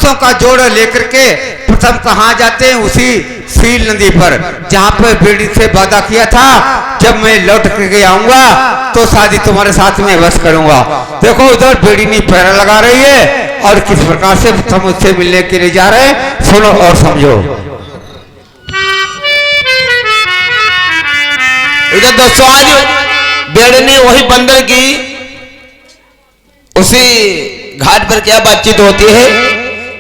हंसों का जोड़ा लेकर के प्रथम कहाँ जाते हैं? उसी सील नदी पर, जहाँ पर बेटी से वादा किया था जब मैं लौट के आऊंगा तो शादी तुम्हारे साथ में बस करूंगा। देखो उधर बेड़ीनी पैरा लगा रही है और किस प्रकार से हम उससे मिलने के लिए जा रहे हैं, सुनो और समझो। इधर दोस्तों आज बेड़नी वही बंदर की उसी घाट पर क्या बातचीत होती है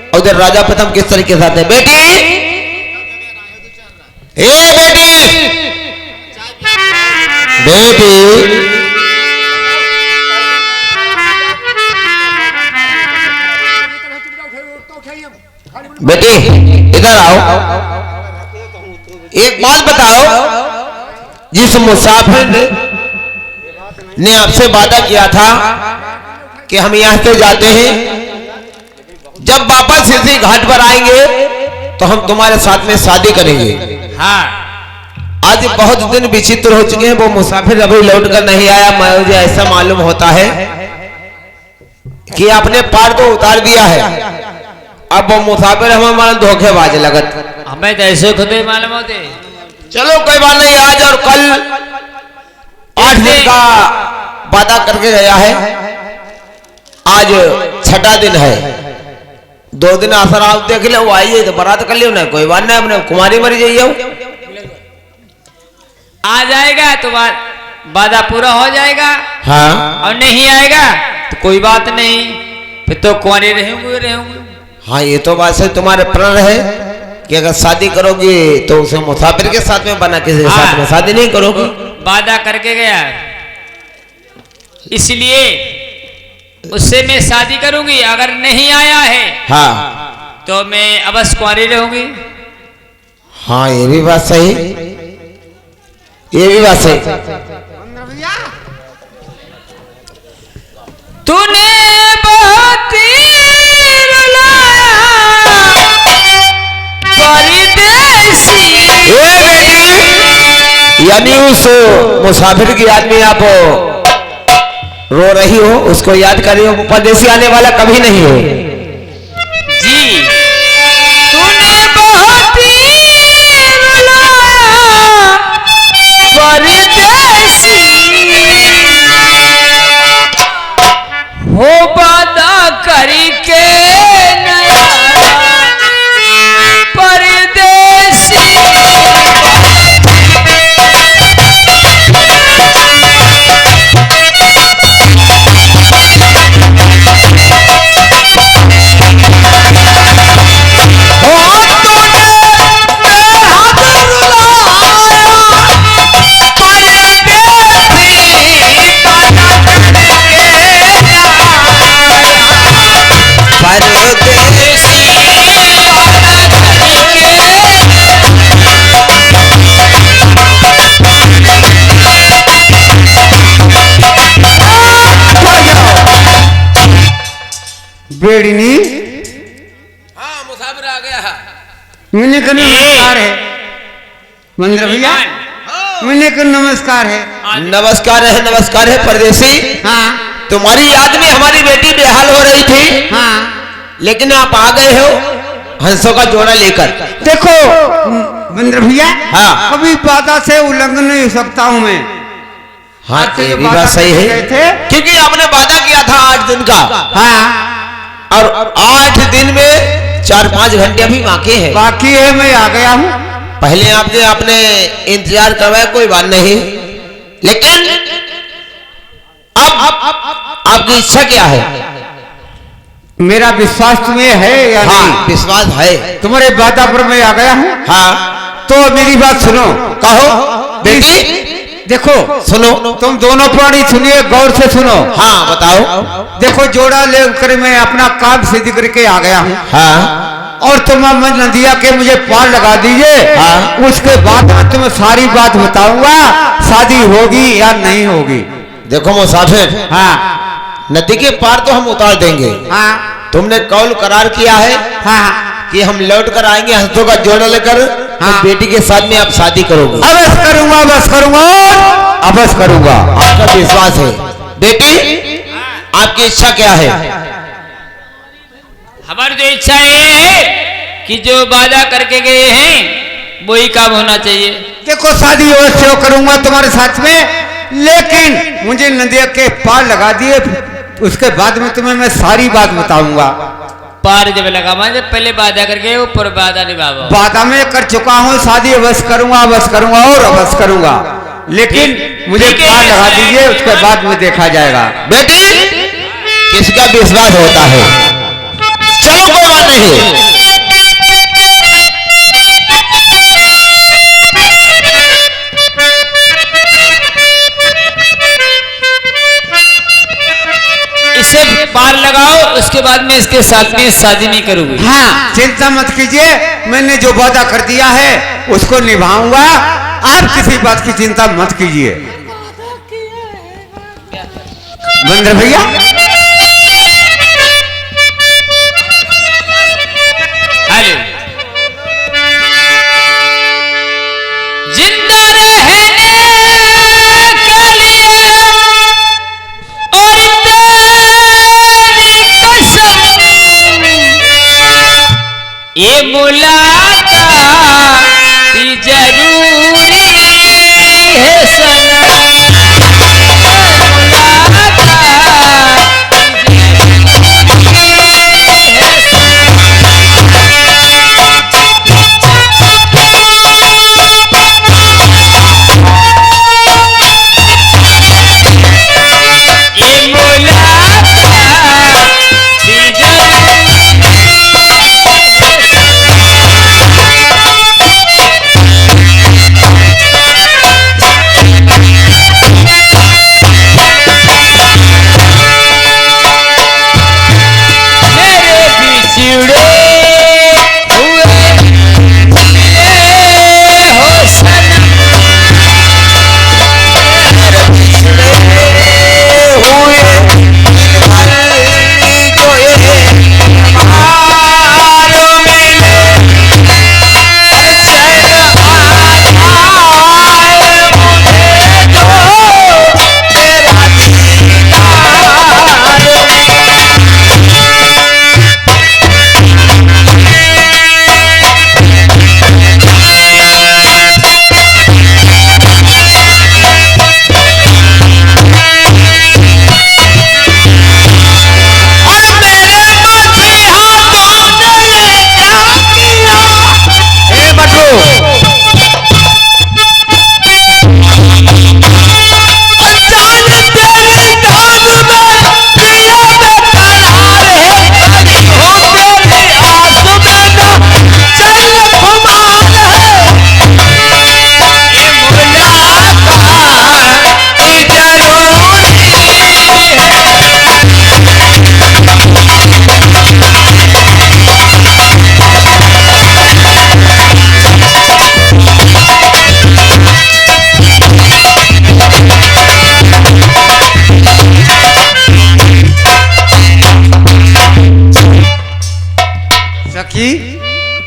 और उधर राजा प्रथम किस तरीके से आते हैं। बेटी, ए बेटी, बेटी बेटी इधर आओ। एक बात बताओ, जिस मुसाफिर ने आपसे वादा किया था कि हम यहां से जाते हैं, जब वापस इसी घाट पर आएंगे तो हम तुम्हारे साथ में शादी करेंगे। हाँ, आज बहुत दिन विचित्र हो चुके हैं, वो मुसाफिर अभी लौट कर नहीं आया। मुझे ऐसा मालूम होता है कि आपने पार तो उतार दिया है, अब वो मुसाफिर हमारा धोखेबाज लगत। हमें तो ऐसे खुद ही मालूम होते। चलो कोई बात नहीं, आज और कल 8 दिन का वादा करके गया है, आज 6ठा दिन है। 2 दिन आसर आप देख ले, वो आइए तो बारात कर लियो ना, कोई बात नहीं, अपने कुमारी मरी जाइए। आ जाएगा तो वादा पूरा हो जाएगा। हाँ, और नहीं आएगा तो कोई बात नहीं, फिर तो कुंवारी रहूंगी। हाँ, ये तो बात है। तुम्हारे प्रण है कि अगर शादी करोगे तो उसे मुसाफिर के साथ में बना, किसी के साथ में शादी नहीं करोगे। वादा करके गया, इसलिए उससे मैं शादी करूंगी। अगर नहीं आया है हाँ, तो मैं अवश्य कुंवारी रहूंगी। हाँ, ये भी बात सही, ये भी बात सही। तूने बहुत यानी उस मुसाफिर की याद में आप रो रही हो, उसको याद कर रही हो। परदेसी आने वाला कभी नहीं हो जी। तूने बहुत परदेसी हो वादा करके परदेसी। बेड़नी, हाँ, मुसाफिर आ गया है। मैंने कहा नमस्कार है मंदिर भैया, मैंने कहा नमस्कार है। नमस्कार है, नमस्कार है परदेसी। हाँ, तुम्हारी याद में हमारी बेटी बेहाल हो रही थी। हाँ, लेकिन आप आ गए हो हंसों का जोड़ा लेकर। देखो मंदिर भैया, हाँ, कभी वादा से उल्लंघन नहीं हो सकता हूँ मैं। हाँ, ये भी बात सही है, क्योंकि आपने वादा किया था 8 दिन का। हाँ, और 8 दिन में 4-5 घंटे अभी बाकी है। मैं आ गया हूँ। पहले आपने इंतजार करवाया, कोई बात नहीं, लेकिन अब आपकी इच्छा क्या है? मेरा विश्वास तुम्हें है या हाँ, नहीं? विश्वास है। तुम्हारे वादा पर मैं आ गया हूँ। हाँ, तो मेरी बात सुनो। कहो बेटी। देखो सुनो, तुम दोनों प्राणी सुनिए, गौर से सुनो। हाँ, बताओ। देखो जोड़ा लेकर मैं अपना काम सिद्ध करके आ गया हूँ। हाँ, और तुम नदिया के मुझे पार लगा दीजिए। हाँ, उसके बाद मैं तुम्हें सारी बात बताऊंगा, शादी होगी या नहीं होगी। देखो मुसाफिर, हाँ, नदी के पार तो हम उतार देंगे। हाँ, तुमने कौल करार किया है हाँ, कि हम लौट कर आएंगे हंसों का जोड़ा लेकर। हाँ, तो बेटी के साथ में आप शादी करोगे। अवश्य करूंगा, अवश्य करूंगा, अवश्य करूंगा। आपका विश्वास है। बेटी, आपकी इच्छा क्या है? हमारी तो इच्छा ये है कि जो वादा करके गए हैं वही काम होना चाहिए। देखो शादी अवश्य करूंगा तुम्हारे साथ में, लेकिन मुझे नदिया के पार लगा दिए, उसके बाद में तुम्हें मैं सारी बात बताऊंगा। पार जब लगा मुझे पहले वादा करके ऊपर वादा निभाओ। वादा में कर चुका हूँ, शादी अवश्य करूंगा और अवश्य करूंगा, लेकिन मुझे पार लगा दीजिए, उसके बाद में देखा जाएगा। बेटी किसका विश्वास होता है, चलो कोई बात नहीं। इसे पार लगाओ, उसके बाद में इसके साथ में शादी नहीं करूंगी। हाँ चिंता मत कीजिए, मैंने जो वादा कर दिया है उसको निभाऊंगा, आप किसी बात की चिंता मत कीजिए। बंदर भैया हेलो, जिंदा रहने के लिए और तेरी कसम, ये मुलाकात जरूरी है सनम।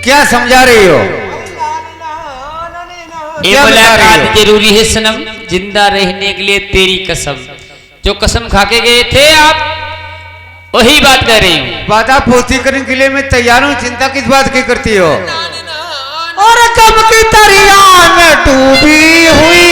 क्या समझा रही हो? ये मुलाकात जरूरी है सनम, जिंदा रहने के लिए तेरी कसम। जो कसम खा के गए थे आप, वही बात कर रही हूँ। वादा पूर्ति करने के लिए मैं तैयार हूँ, चिंता किस बात की करती हो? और कब की दरिया में डूबी हुई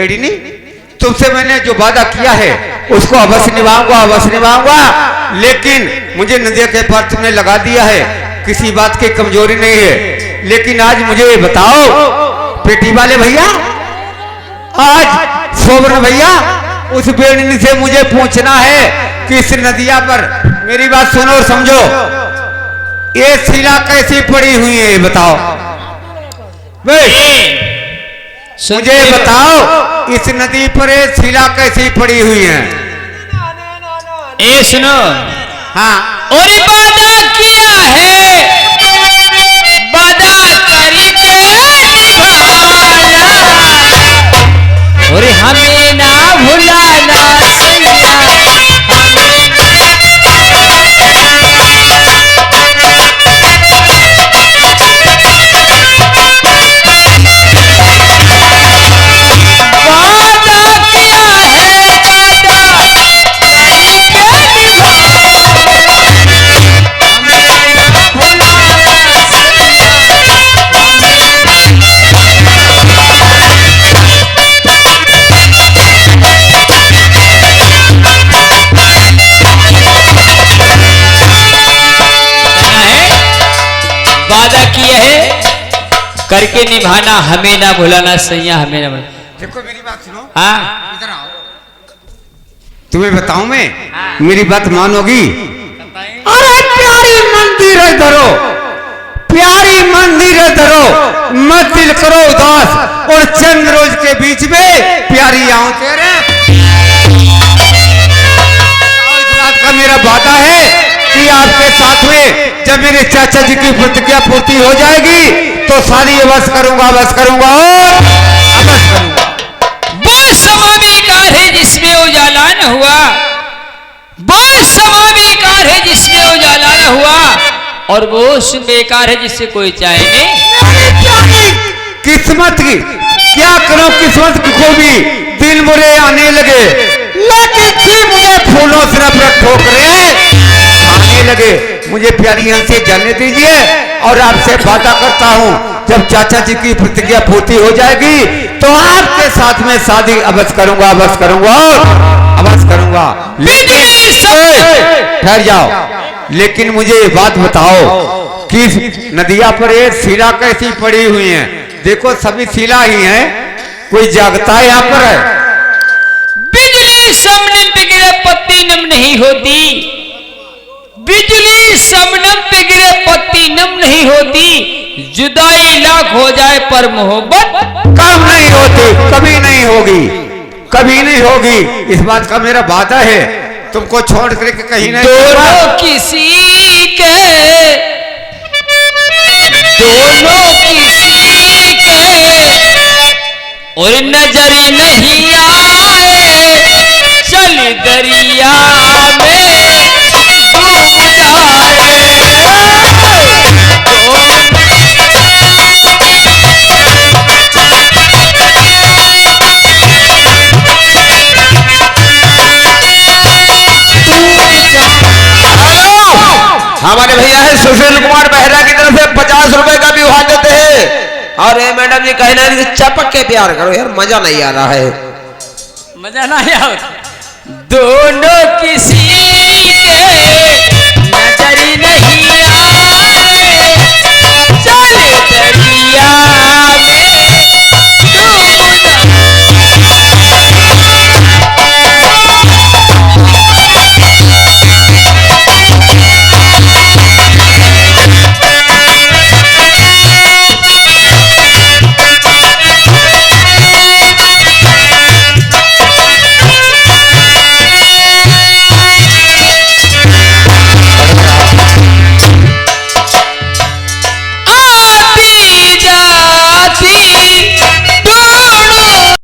बेड़ी नहीं, तुमसे मैंने जो वादा किया है उसको अवश्य निभाऊंगा, अवश्य निभाऊंगा। लेकिन मुझे नदिया के पार तुमने लगा दिया है, किसी बात की कमजोरी नहीं है। लेकिन आज मुझे बताओ पेटी वाले भैया, आज सोबन भैया, उस बेड़नी से मुझे पूछना है कि इस नदिया पर, मेरी बात सुनो और समझो, ये शिला कैसी पड़ी हुई है, बताओ मुझे बताओ, इस नदी पर ये शिला कैसी पड़ी हुई है? ए सुनो, हाँ, और वादा किया है, वादा करके और हमें ना भुलाना सैया, वादा किया है करके निभाना, हमें ना भुलाना सैया, हमें ना भुलाना। देखो मेरी बात सुनो, हाँ इधर आओ, तुम्हें बताऊं मैं, मेरी बात मानोगी? अरे प्यारी मंदिर है धरो, प्यारी मंदिर है धरो, मत दिल करो उदास, और चंद रोज के बीच में प्यारी आऊं तेरे। इस बात का मेरा वादा है कि आपके साथ में जब मेरे चाचा जी की प्रतिज्ञा पूर्ति हो जाएगी तो शादी अवश्य करूंगा, अवश्य करूंगा और अवश्य करूंगा। वो समा बेकार है जिसमें उजाला न हुआ, वो समा बेकार है जिसमें उजाला न हुआ, और वो बेकार है जिससे कोई चाहे नहीं। किस्मत की क्या करो, किस्मत को भी दिन बुरे आने लगे, लेकिन फिर मुझे फूलों से नफरत ठोकरे आने लगे। मुझे प्यारी यहाँ से जाने दीजिए, और आपसे वादा करता हूँ जब चाचा जी की प्रतिज्ञा पूर्ति हो जाएगी तो आपके साथ में शादी अवश्य करूंगा, अवश्य करूंगा, अवश्य करूंगा। लेकिन ठहर जाओ, लेकिन मुझे बात बताओ कि नदिया पर ये शिला कैसी पड़ी हुई है? देखो सभी शिला ही है, कोई जागता है यहाँ पर? बिजली समनम पे गिरे पत्ती नम नहीं होती, बिजली समनम पे गिरे पत्ती नम नहीं होती, जुदाई लाख हो जाए पर मोहब्बत कम नहीं होती, कभी नहीं होगी, कभी नहीं होगी। इस बात का मेरा वादा है, तुमको छोड़ करके कहीं नहीं दोनों किसी के, दोनों किसी के और नजर नहीं आए, चल दरिया में डूब जाए। हमारे भैया है सुशील कुमार बेहरा की तरफ से 50 रुपए का भी उपहार देते हैं। और ये मैडम जी कहना है कि चपक के प्यार करो यार, मजा नहीं आ रहा है, मजा ना आया। दोनों किसी